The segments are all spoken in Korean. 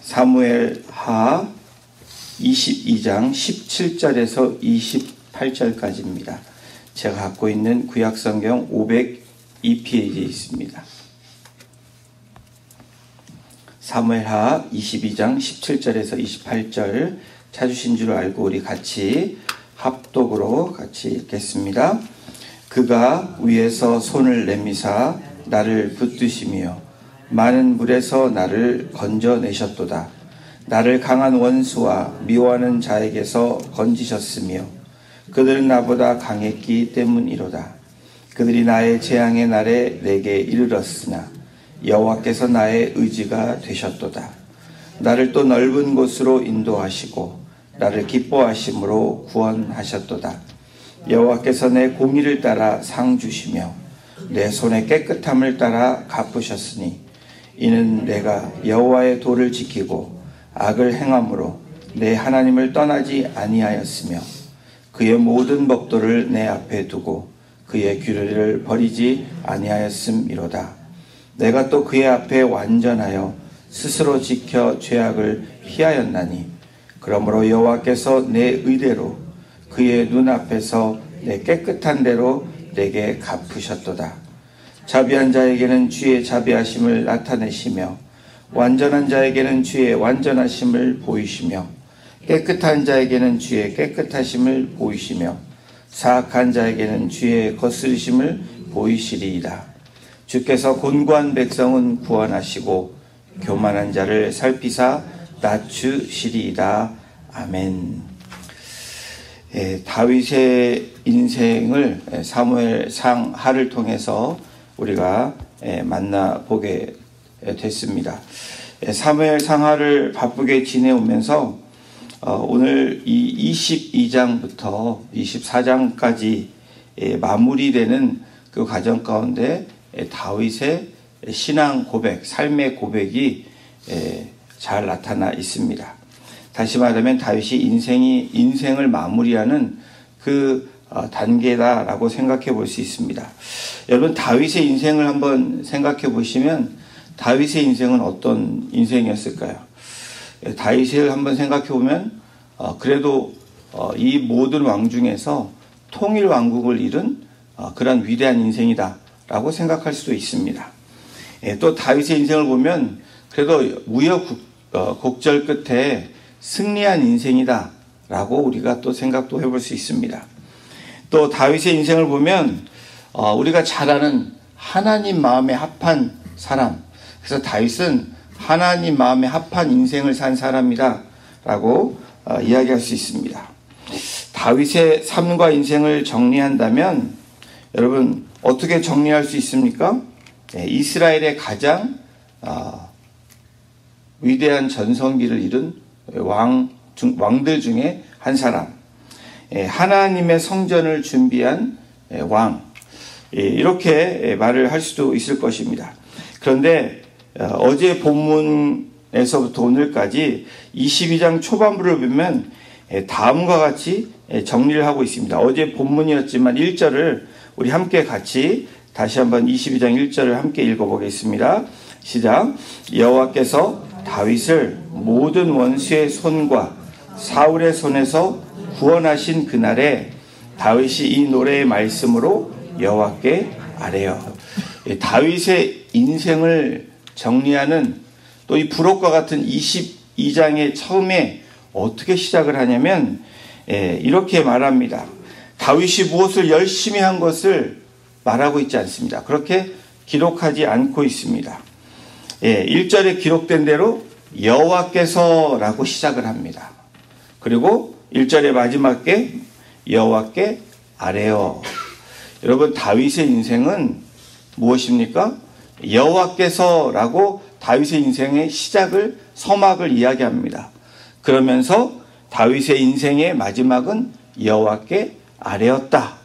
사무엘하 22장 17절에서 28절까지입니다. 제가 갖고 있는 구약성경 502페이지에 있습니다. 사무엘하 22장 17절에서 28절 찾으신 줄 알고 우리 같이 합독으로 같이 읽겠습니다. 그가 위에서 손을 내미사 나를 붙드시며 많은 물에서 나를 건져내셨도다. 나를 강한 원수와 미워하는 자에게서 건지셨으며 그들은 나보다 강했기 때문이로다. 그들이 나의 재앙의 날에 내게 이르렀으나 여호와께서 나의 의지가 되셨도다. 나를 또 넓은 곳으로 인도하시고 나를 기뻐하심으로 구원하셨도다. 여호와께서 내 공의를 따라 상 주시며 내 손의 깨끗함을 따라 갚으셨으니 이는 내가 여호와의 도를 지키고 악을 행함으로 내 하나님을 떠나지 아니하였으며 그의 모든 법도를 내 앞에 두고 그의 규례를 버리지 아니하였음이로다. 내가 또 그의 앞에 완전하여 스스로 지켜 죄악을 피하였나니 그러므로 여호와께서 내 의대로 그의 눈앞에서 내 깨끗한 대로 내게 갚으셨도다. 자비한 자에게는 주의 자비하심을 나타내시며 완전한 자에게는 주의 완전하심을 보이시며 깨끗한 자에게는 주의 깨끗하심을 보이시며 사악한 자에게는 주의 거스르심을 보이시리이다. 주께서 곤고한 백성은 구원하시고 교만한 자를 살피사 낮추시리이다. 아멘. 다윗의 인생을 사무엘상 하를 통해서 우리가 만나보게 됐습니다. 사무엘상 하를 바쁘게 지내오면서 오늘 이 22장부터 24장까지 마무리되는 그 과정 가운데 다윗의 신앙 고백, 삶의 고백이 잘 나타나 있습니다. 다시 말하면 다윗이 인생을 마무리하는 그 단계다라고 생각해 볼 수 있습니다. 여러분, 다윗의 인생을 한번 생각해 보시면 다윗의 인생은 어떤 인생이었을까요? 다윗을 한번 생각해 보면 그래도 이 모든 왕 중에서 통일 왕국을 이룬 그런 위대한 인생이다라고 생각할 수도 있습니다. 또 다윗의 인생을 보면 그래도 우여곡절 끝에 승리한 인생이다라고 우리가 또 생각도 해볼 수 있습니다. 또 다윗의 인생을 보면 우리가 잘 아는 하나님 마음에 합한 사람, 그래서 다윗은 하나님 마음에 합한 인생을 산 사람이다라고 이야기할 수 있습니다. 다윗의 삶과 인생을 정리한다면 여러분 어떻게 정리할 수 있습니까? 이스라엘의 가장 위대한 전성기를 이룬 왕들 중에 한 사람, 하나님의 성전을 준비한 왕, 이렇게 말을 할 수도 있을 것입니다. 그런데 어제 본문에서부터 오늘까지 22장 초반부를 보면 다음과 같이 정리를 하고 있습니다. 어제 본문이었지만 1절을 우리 함께 같이 다시 한번 22장 1절을 함께 읽어보겠습니다. 시작. 여호와께서 다윗을 모든 원수의 손과 사울의 손에서 구원하신 그날에 다윗이 이 노래의 말씀으로 여호와께 아뢰어. 다윗의 인생을 정리하는 또 이 부록과 같은 22장의 처음에 어떻게 시작을 하냐면 이렇게 말합니다. 다윗이 무엇을 열심히 한 것을 말하고 있지 않습니다. 그렇게 기록하지 않고 있습니다. 1절에 기록된 대로 여호와께서라고 시작을 합니다. 그리고 1절의 마지막에 여호와께 아뢰어. 여러분, 다윗의 인생은 무엇입니까? 여호와께서라고 다윗의 인생의 시작을, 서막을 이야기합니다. 그러면서 다윗의 인생의 마지막은 여호와께 아뢰었다.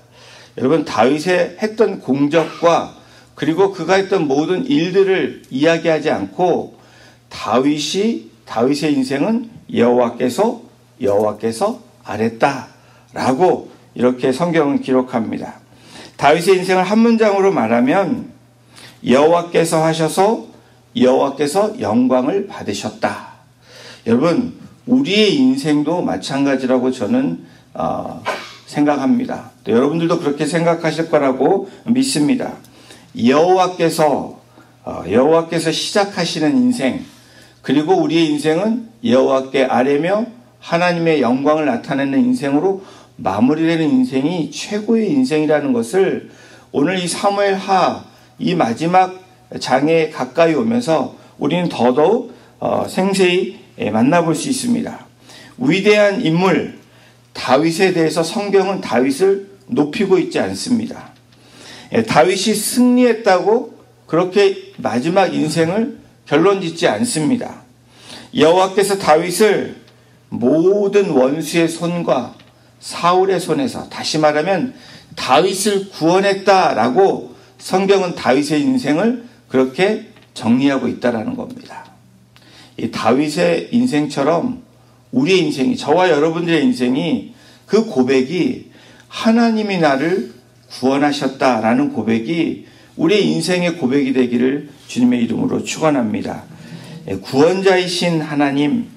여러분, 다윗의 했던 공적과 그리고 그가 했던 모든 일들을 이야기하지 않고 다윗의 인생은 여호와께서 아뢰었다라고 이렇게 성경은 기록합니다. 다윗의 인생을 한 문장으로 말하면 여호와께서 하셔서 여호와께서 영광을 받으셨다. 여러분, 우리의 인생도 마찬가지라고 저는 생각합니다. 또 여러분들도 그렇게 생각하실 거라고 믿습니다. 여호와께서 시작하시는 인생, 그리고 우리의 인생은 여호와께 아뢰며 하나님의 영광을 나타내는 인생으로 마무리되는 인생이 최고의 인생이라는 것을 오늘 이 사무엘하 이 마지막 장에 가까이 오면서 우리는 더더욱 생생히 만나볼 수 있습니다. 위대한 인물 다윗에 대해서 성경은 다윗을 높이고 있지 않습니다. 다윗이 승리했다고 그렇게 마지막 인생을 결론 짓지 않습니다. 여호와께서 다윗을 모든 원수의 손과 사울의 손에서, 다시 말하면 다윗을 구원했다라고 성경은 다윗의 인생을 그렇게 정리하고 있다라는 겁니다. 이 다윗의 인생처럼 우리의 인생이, 저와 여러분들의 인생이, 그 고백이 하나님이 나를 구원하셨다라는 고백이 우리의 인생의 고백이 되기를 주님의 이름으로 축원합니다. 구원자이신 하나님,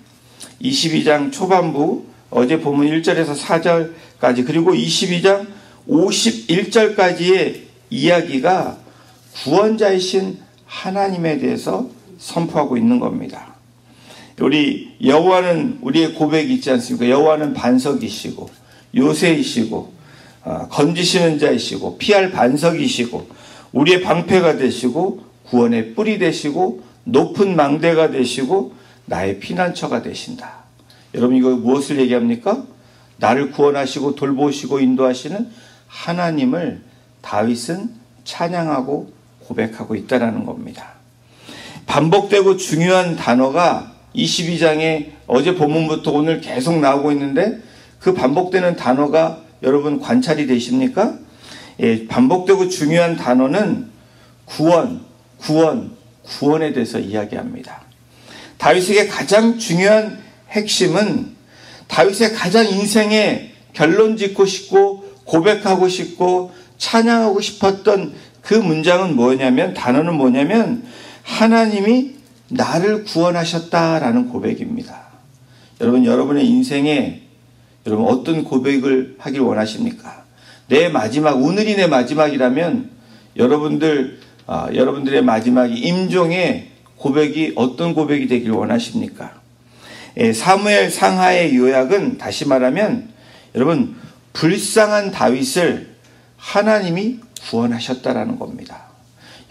22장 초반부 어제 본문 1절에서 4절까지, 그리고 22장 51절까지의 이야기가 구원자이신 하나님에 대해서 선포하고 있는 겁니다. 우리 여호와는 우리의 고백이 있지 않습니까? 여호와는 반석이시고 요새이시고 건지시는 자이시고 피할 반석이시고 우리의 방패가 되시고 구원의 뿔이 되시고 높은 망대가 되시고 나의 피난처가 되신다. 여러분, 이거 무엇을 얘기합니까? 나를 구원하시고 돌보시고 인도하시는 하나님을 다윗은 찬양하고 고백하고 있다는 겁니다. 반복되고 중요한 단어가 22장에 어제 본문부터 오늘 계속 나오고 있는데, 그 반복되는 단어가 여러분 관찰이 되십니까? 반복되고 중요한 단어는 구원에 대해서 이야기합니다. 다윗에게 가장 중요한 핵심은, 다윗의 가장 인생에 결론 짓고 싶고 고백하고 싶고 찬양하고 싶었던 그 문장은 뭐냐면, 단어는 뭐냐면 하나님이 나를 구원하셨다라는 고백입니다. 여러분, 여러분의 인생에 여러분 어떤 고백을 하길 원하십니까? 내 마지막, 오늘이 내 마지막이라면 여러분들의 마지막이 임종의 고백이 어떤 고백이 되길 원하십니까? 사무엘 상하의 요약은, 다시 말하면 여러분, 불쌍한 다윗을 하나님이 구원하셨다라는 겁니다.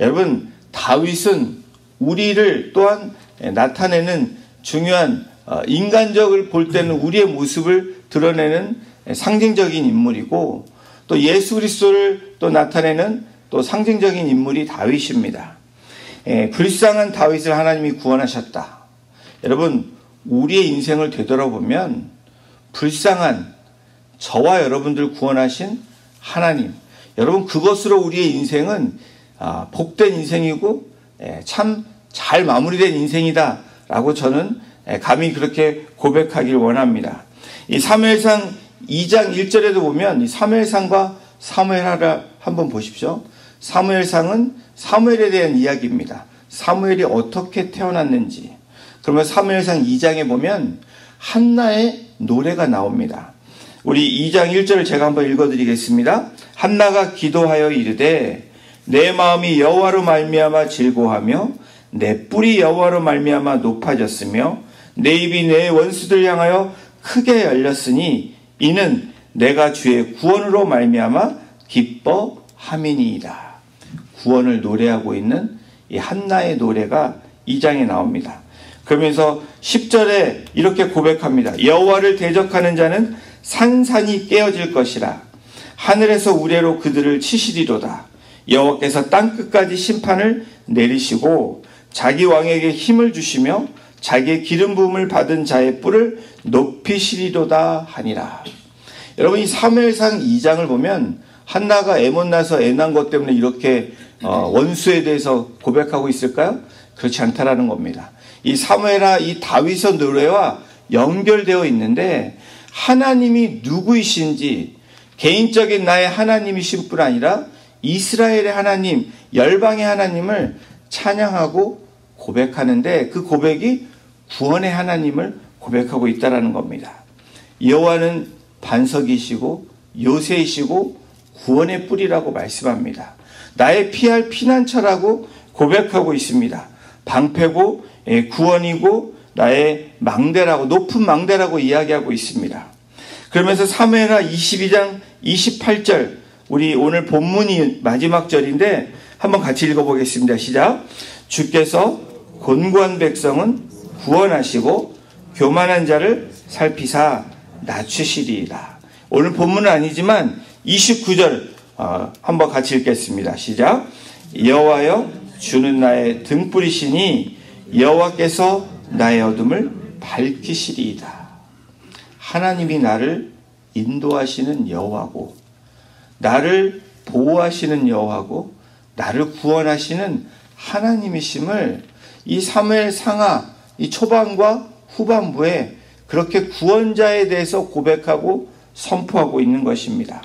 여러분, 다윗은 우리를 또한 나타내는 중요한, 인간적을 볼 때는 우리의 모습을 드러내는 상징적인 인물이고, 또 예수 그리스도를 또 나타내는 또 상징적인 인물이 다윗입니다. 불쌍한 다윗을 하나님이 구원하셨다. 여러분, 우리의 인생을 되돌아보면 불쌍한 저와 여러분들 구원하신 하나님, 여러분, 그것으로 우리의 인생은 복된 인생이고 참 잘 마무리된 인생이다 라고 저는 감히 그렇게 고백하길 원합니다. 이 사무엘상 2장 1절에도 보면 이 사무엘상과 사무엘하를 한번 보십시오. 사무엘상은 사무엘에 대한 이야기입니다. 사무엘이 어떻게 태어났는지. 그러면 사무엘상 2장에 보면 한나의 노래가 나옵니다. 우리 2장 1절을 제가 한번 읽어드리겠습니다. 한나가 기도하여 이르되 내 마음이 여호와로 말미암아 즐거워하며 내 뿔이 여호와로 말미암아 높아졌으며 내 입이 내 원수들 향하여 크게 열렸으니 이는 내가 주의 구원으로 말미암아 기뻐함이니이다. 구원을 노래하고 있는 이 한나의 노래가 2장에 나옵니다. 그러면서 10절에 이렇게 고백합니다. 여호와를 대적하는 자는 산산이 깨어질 것이라. 하늘에서 우레로 그들을 치시리로다. 여호와께서 땅끝까지 심판을 내리시고 자기 왕에게 힘을 주시며 자기의 기름 부음을 받은 자의 뿔을 높이시리로다 하니라. 여러분, 이 사무엘상 2장을 보면 한나가 애못나서 애난 것 때문에 이렇게 원수에 대해서 고백하고 있을까요? 그렇지 않다라는 겁니다. 이 사무엘하 이 다윗의 노래와 연결되어 있는데, 하나님이 누구이신지, 개인적인 나의 하나님이신 뿐 아니라 이스라엘의 하나님, 열방의 하나님을 찬양하고 고백하는데, 그 고백이 구원의 하나님을 고백하고 있다라는 겁니다. 여호와는 반석이시고 요새이시고 구원의 뿌리라고 말씀합니다. 나의 피할 피난처라고 고백하고 있습니다. 방패고 구원이고 나의 망대라고, 높은 망대라고 이야기하고 있습니다. 그러면서 사무엘하 22장 28절, 우리 오늘 본문이 마지막 절인데 한번 같이 읽어보겠습니다. 시작. 주께서 곤고한 백성은 구원하시고 교만한 자를 살피사 낮추시리이다. 오늘 본문은 아니지만 29절 한번 같이 읽겠습니다. 시작. 여호와여 주는 나의 등불이시니 여호와께서 나의 어둠을 밝히시리이다. 하나님이 나를 인도하시는 여호와고, 나를 보호하시는 여호와고, 나를 구원하시는 하나님이심을 이 사무엘 상하 이 초반과 후반부에 그렇게 구원자에 대해서 고백하고 선포하고 있는 것입니다.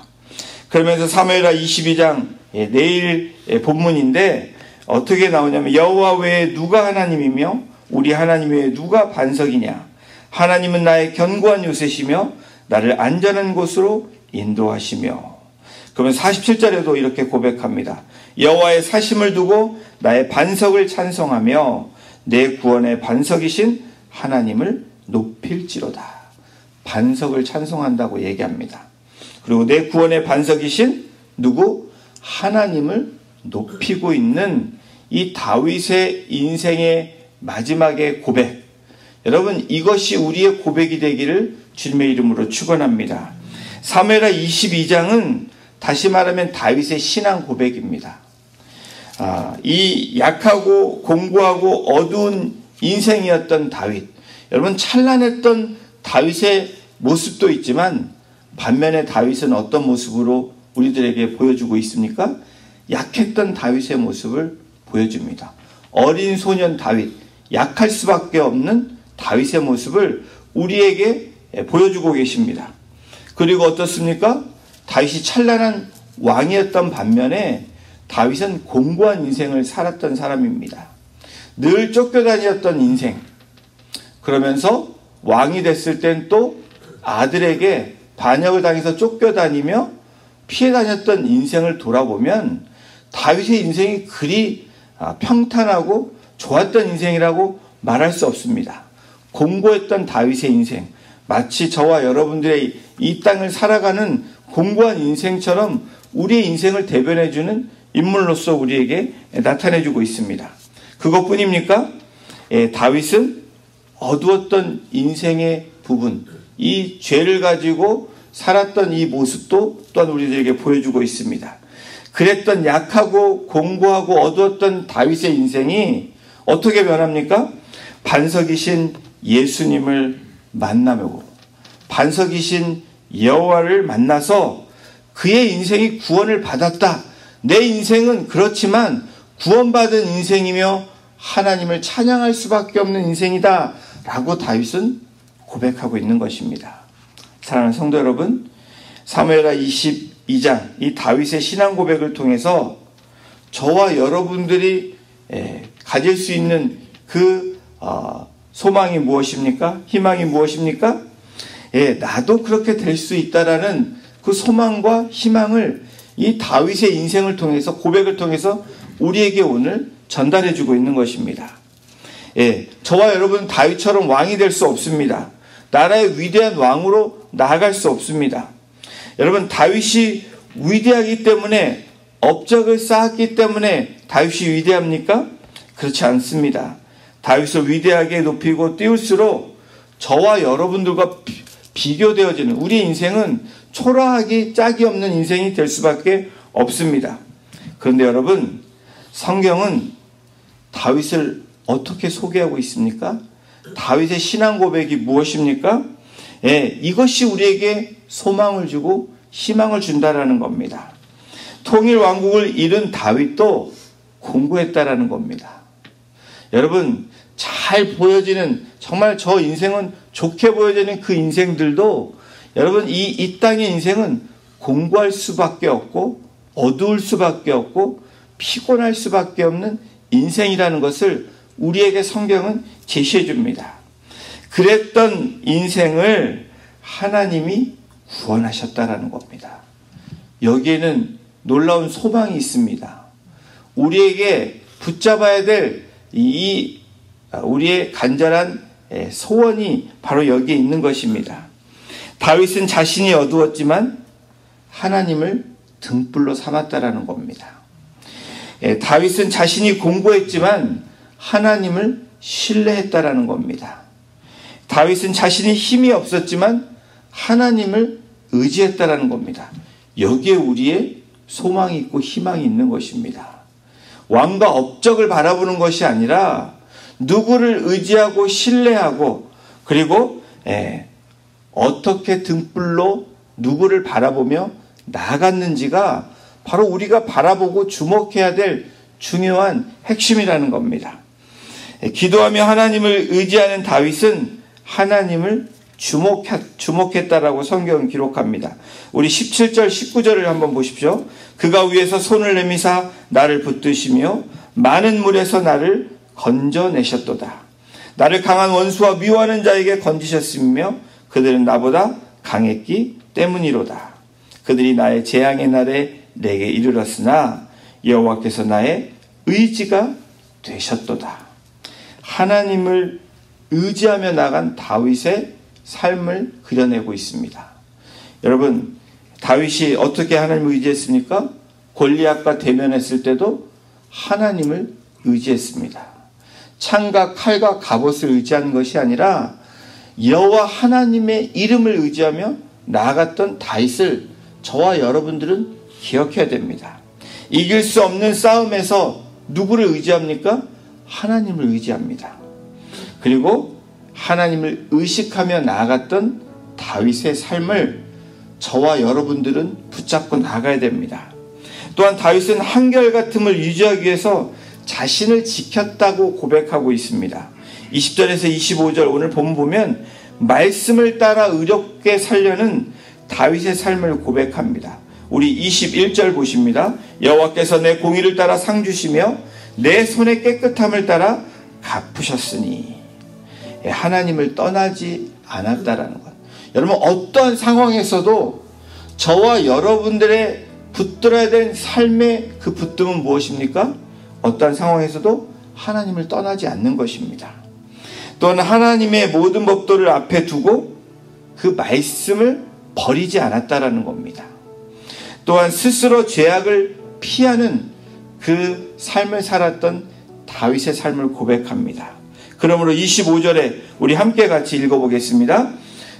그러면서 사무엘하 22장 내일 본문인데 어떻게 나오냐면, 여호와 외에 누가 하나님이며 우리 하나님 외에 누가 반석이냐. 하나님은 나의 견고한 요새시며 나를 안전한 곳으로 인도하시며. 그러면 47절에도 이렇게 고백합니다. 여호와의 사심을 두고 나의 반석을 찬송하며 내 구원의 반석이신 하나님을 높일지로다. 반석을 찬송한다고 얘기합니다. 그리고 내 구원의 반석이신 누구? 하나님을 높이고 있는 이 다윗의 인생의 마지막의 고백. 여러분, 이것이 우리의 고백이 되기를 주님의 이름으로 축원합니다. 사무엘하 22장은 다시 말하면 다윗의 신앙 고백입니다. 이 약하고 공고하고 어두운 인생이었던 다윗, 여러분, 찬란했던 다윗의 모습도 있지만 반면에 다윗은 어떤 모습으로 우리들에게 보여주고 있습니까? 약했던 다윗의 모습을 보여줍니다. 어린 소년 다윗, 약할 수밖에 없는 다윗의 모습을 우리에게 보여주고 계십니다. 그리고 어떻습니까? 다윗이 찬란한 왕이었던 반면에 다윗은 공고한 인생을 살았던 사람입니다. 늘 쫓겨다녔던 인생. 그러면서 왕이 됐을 땐 또 아들에게 반역을 당해서 쫓겨다니며 피해 다녔던 인생을 돌아보면 다윗의 인생이 그리 평탄하고 좋았던 인생이라고 말할 수 없습니다. 공고했던 다윗의 인생, 마치 저와 여러분들의 이 땅을 살아가는 공고한 인생처럼 우리의 인생을 대변해주는 인물로서 우리에게 나타내주고 있습니다. 그것뿐입니까? 다윗은 어두웠던 인생의 부분, 이 죄를 가지고 살았던 이 모습도 또한 우리들에게 보여주고 있습니다. 그랬던 약하고 공고하고 어두웠던 다윗의 인생이 어떻게 변합니까? 반석이신 예수님을 만나고 반석이신 여호와를 만나서 그의 인생이 구원을 받았다. 내 인생은 그렇지만 구원받은 인생이며 하나님을 찬양할 수밖에 없는 인생이다 라고 다윗은 고백하고 있는 것입니다. 사랑하는 성도 여러분, 사무엘하 22장 이 다윗의 신앙 고백을 통해서 저와 여러분들이 가질 수 있는 그 소망이 무엇입니까? 희망이 무엇입니까? 나도 그렇게 될 수 있다라는 그 소망과 희망을 이 다윗의 인생을 통해서, 고백을 통해서 우리에게 오늘 전달해 주고 있는 것입니다. 저와 여러분은 다윗처럼 왕이 될 수 없습니다. 나라의 위대한 왕으로 나아갈 수 없습니다. 여러분, 다윗이 위대하기 때문에, 업적을 쌓았기 때문에 다윗이 위대합니까? 그렇지 않습니다. 다윗을 위대하게 높이고 띄울수록 저와 여러분들과 비교되어지는 우리 인생은 초라하기 짝이 없는 인생이 될 수밖에 없습니다. 그런데 여러분, 성경은 다윗을 어떻게 소개하고 있습니까? 다윗의 신앙 고백이 무엇입니까? 이것이 우리에게 소망을 주고 희망을 준다라는 겁니다. 통일 왕국을 이룬 다윗도 공고했다라는 겁니다. 여러분, 잘 보여지는, 정말 저 인생은 좋게 보여지는 그 인생들도 여러분, 이 땅의 인생은 공고할 수밖에 없고 어두울 수밖에 없고 피곤할 수밖에 없는 인생이라는 것을 우리에게 성경은 제시해 줍니다. 그랬던 인생을 하나님이 구원하셨다라는 겁니다. 여기에는 놀라운 소망이 있습니다. 우리에게 붙잡아야 될 우리의 간절한 소원이 바로 여기에 있는 것입니다. 다윗은 자신이 어두웠지만 하나님을 등불로 삼았다라는 겁니다. 다윗은 자신이 공고했지만 하나님을 신뢰했다라는 겁니다. 다윗은 자신이 힘이 없었지만 하나님을 의지했다라는 겁니다. 여기에 우리의 소망이 있고 희망이 있는 것입니다. 왕과 업적을 바라보는 것이 아니라 누구를 의지하고 신뢰하고 그리고 어떻게 등불로 누구를 바라보며 나아갔는지가 바로 우리가 바라보고 주목해야 될 중요한 핵심이라는 겁니다. 기도하며 하나님을 의지하는 다윗은 하나님을 주목했다라고 성경은 기록합니다. 우리 17절 19절을 한번 보십시오. 그가 위에서 손을 내미사 나를 붙드시며 많은 물에서 나를 건져내셨도다. 나를 강한 원수와 미워하는 자에게 건지셨으며 그들은 나보다 강했기 때문이로다. 그들이 나의 재앙의 날에 내게 이르렀으나 여호와께서 나의 의지가 되셨도다. 하나님을 의지하며 나간 다윗의 삶을 그려내고 있습니다. 여러분, 다윗이 어떻게 하나님을 의지했습니까? 골리앗과 대면했을 때도 하나님을 의지했습니다. 창과 칼과 갑옷을 의지하는 것이 아니라 여호와 하나님의 이름을 의지하며 나아갔던 다윗을 저와 여러분들은 기억해야 됩니다. 이길 수 없는 싸움에서 누구를 의지합니까? 하나님을 의지합니다. 그리고 하나님을 의식하며 나아갔던 다윗의 삶을 저와 여러분들은 붙잡고 나가야 됩니다. 또한 다윗은 한결같음을 유지하기 위해서 자신을 지켰다고 고백하고 있습니다. 20절에서 25절 오늘 본문 보면 말씀을 따라 의롭게 살려는 다윗의 삶을 고백합니다. 우리 21절 보십니다. 여호와께서 내 공의를 따라 상 주시며 내 손의 깨끗함을 따라 갚으셨으니. 하나님을 떠나지 않았다라는 것. 여러분, 어떠한 상황에서도 저와 여러분들의 붙들어야 될 삶의 그 붙듦은 무엇입니까? 어떠한 상황에서도 하나님을 떠나지 않는 것입니다. 또한 하나님의 모든 법도를 앞에 두고 그 말씀을 버리지 않았다라는 겁니다. 또한 스스로 죄악을 피하는 그 삶을 살았던 다윗의 삶을 고백합니다. 그러므로 25절에 우리 함께 같이 읽어보겠습니다.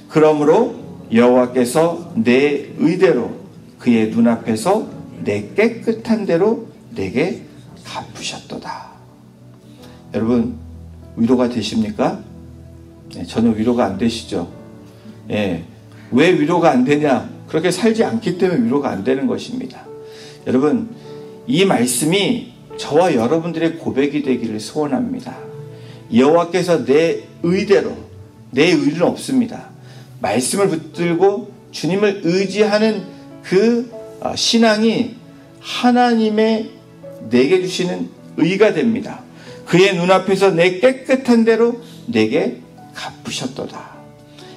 그러므로 여호와께서 내 의대로 그의 눈앞에서 내 깨끗한 대로 내게 갚으셨도다. 여러분, 위로가 되십니까? 전혀 위로가 안 되시죠? 왜 위로가 안 되냐? 그렇게 살지 않기 때문에 위로가 안 되는 것입니다. 여러분, 이 말씀이 저와 여러분들의 고백이 되기를 소원합니다. 여호와께서 내 의대로, 내 의는 없습니다. 말씀을 붙들고 주님을 의지하는 그 신앙이 하나님의 내게 주시는 의가 됩니다. 그의 눈앞에서 내 깨끗한 대로 내게 갚으셨도다.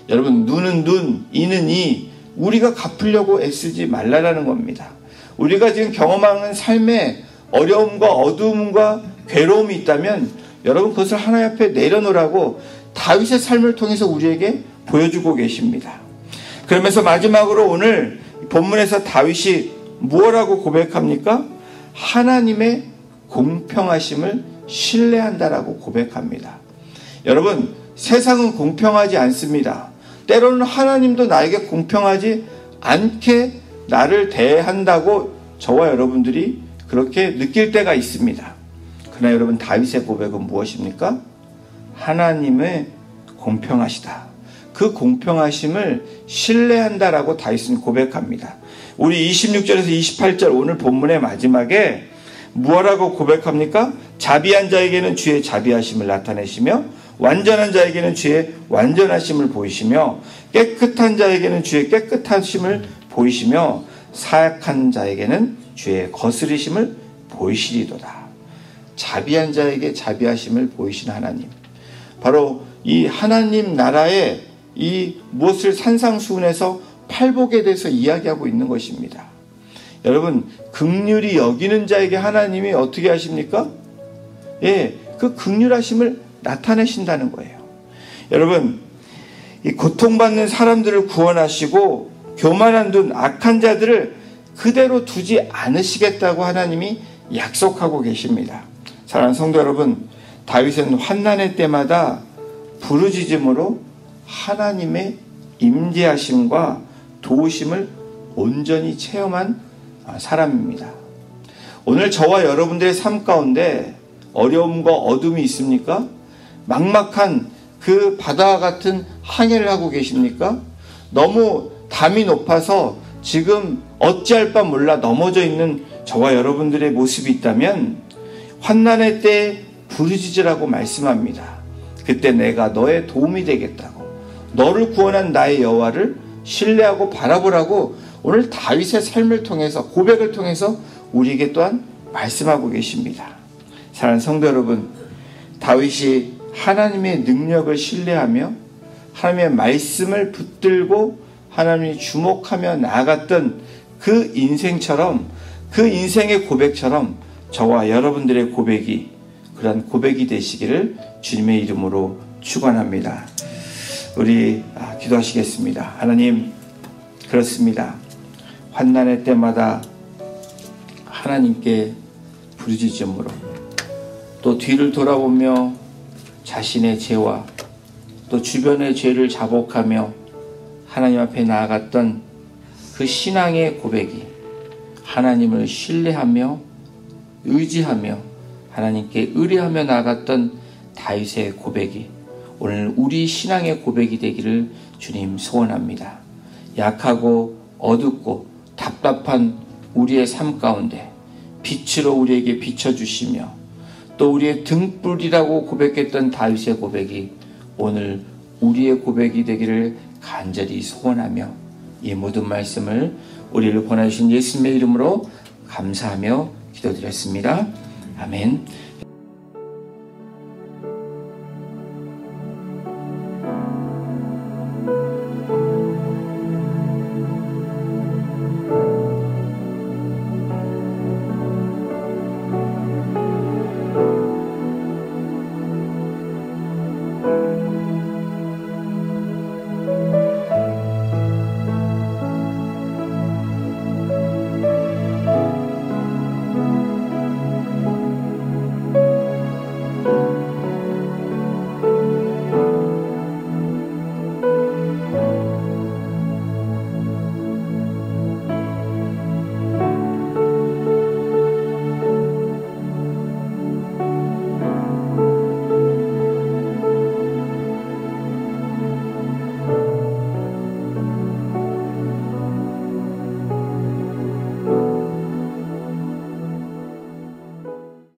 여러분, 눈은 눈, 이는 이, 우리가 갚으려고 애쓰지 말라라는 겁니다. 우리가 지금 경험하는 삶에 어려움과 어두움과 괴로움이 있다면 여러분 그것을 하나님 앞에 내려놓으라고 다윗의 삶을 통해서 우리에게 보여주고 계십니다. 그러면서 마지막으로 오늘 본문에서 다윗이 무엇라고 고백합니까? 하나님의 공평하심을 신뢰한다라고 고백합니다. 여러분, 세상은 공평하지 않습니다. 때로는 하나님도 나에게 공평하지 않게 나를 대한다고 저와 여러분들이 그렇게 느낄 때가 있습니다. 그러나 여러분, 다윗의 고백은 무엇입니까? 하나님의 공평하시다. 그 공평하심을 신뢰한다라고 다윗은 고백합니다. 우리 26절에서 28절 오늘 본문의 마지막에 무엇라고 고백합니까? 자비한 자에게는 주의 자비하심을 나타내시며 완전한 자에게는 주의 완전하심을 보이시며 깨끗한 자에게는 주의 깨끗하심을 보이시며 사악한 자에게는 주의 거스리심을 보이시리도다. 자비한 자에게 자비하심을 보이신 하나님, 바로 이 하나님 나라의 이 무엇을 산상수훈에서 팔복에 대해서 이야기하고 있는 것입니다. 여러분, 긍휼히 여기는 자에게 하나님이 어떻게 하십니까? 예, 그 긍휼하심을 나타내신다는 거예요. 여러분, 이 고통받는 사람들을 구원하시고 교만한 눈, 악한 자들을 그대로 두지 않으시겠다고 하나님이 약속하고 계십니다. 사랑하는 성도 여러분, 다윗은 환난의 때마다 부르짖음으로 하나님의 임재하심과 도우심을 온전히 체험한 사람입니다. 오늘 저와 여러분들의 삶 가운데 어려움과 어둠이 있습니까? 막막한 그 바다와 같은 항해를 하고 계십니까? 너무 담이 높아서 지금 어찌할 바 몰라 넘어져 있는 저와 여러분들의 모습이 있다면 환난의 때에 부르짖으라고 말씀합니다. 그때 내가 너의 도움이 되겠다고, 너를 구원한 나의 여호와를 신뢰하고 바라보라고 오늘 다윗의 삶을 통해서, 고백을 통해서 우리에게 또한 말씀하고 계십니다. 사랑하는 성도 여러분, 다윗이 하나님의 능력을 신뢰하며 하나님의 말씀을 붙들고 하나님이 주목하며 나아갔던 그 인생처럼, 그 인생의 고백처럼 저와 여러분들의 고백이 그런 고백이 되시기를 주님의 이름으로 축원합니다. 우리 기도하시겠습니다. 하나님, 그렇습니다. 환난의 때마다 하나님께 부르짖음으로, 또 뒤를 돌아보며 자신의 죄와 또 주변의 죄를 자복하며 하나님 앞에 나아갔던 그 신앙의 고백이, 하나님을 신뢰하며 의지하며 하나님께 의뢰하며 나아갔던 다윗의 고백이 오늘 우리 신앙의 고백이 되기를 주님 소원합니다. 약하고 어둡고 답답한 우리의 삶 가운데 빛으로 우리에게 비춰주시며 또 우리의 등불이라고 고백했던 다윗의 고백이 오늘 우리의 고백이 되기를 간절히 소원하며 이 모든 말씀을 우리를 권하신 예수님의 이름으로 감사하며 기도드렸습니다. 아멘.